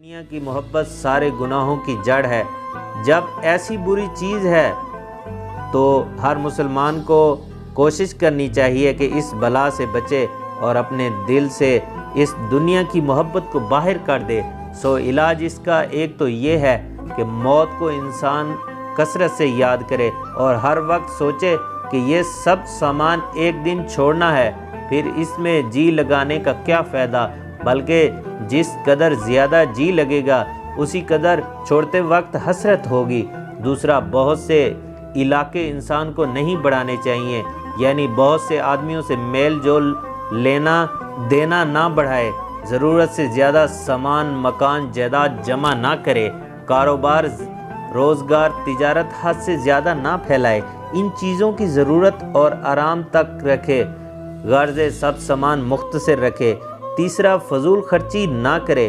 دنیا کی محبت سارے گناہوں کی جڑ ہے۔ جب ایسی بری چیز ہے تو ہر مسلمان کو کوشش کرنی چاہیے کہ اس بلا سے بچے اور اپنے دل سے اس دنیا کی محبت کو باہر کر دے۔ سو علاج اس کا ایک تو یہ ہے کہ موت کو انسان کثرت سے یاد کرے اور ہر وقت سوچے کہ یہ سب سامان ایک دن چھوڑنا ہے، پھر اس میں جی لگانے کا کیا فائدہ، بلکہ جس قدر زیادہ جی لگے گا اسی قدر چھوڑتے وقت حسرت ہوگی۔ دوسرا، بہت سے علاقے انسان کو نہیں بڑھانے چاہیے، یعنی بہت سے آدمیوں سے میل جول لینا دینا نہ بڑھائے، ضرورت سے زیادہ سامان مکان جائیداد جمع نہ کرے، کاروبار روزگار تجارت حد سے زیادہ نہ پھیلائے، ان چیزوں کی ضرورت اور آرام تک رکھے، غرض سب سامان مختصر رکھے۔ تیسرا، فضول خرچی نہ کرے۔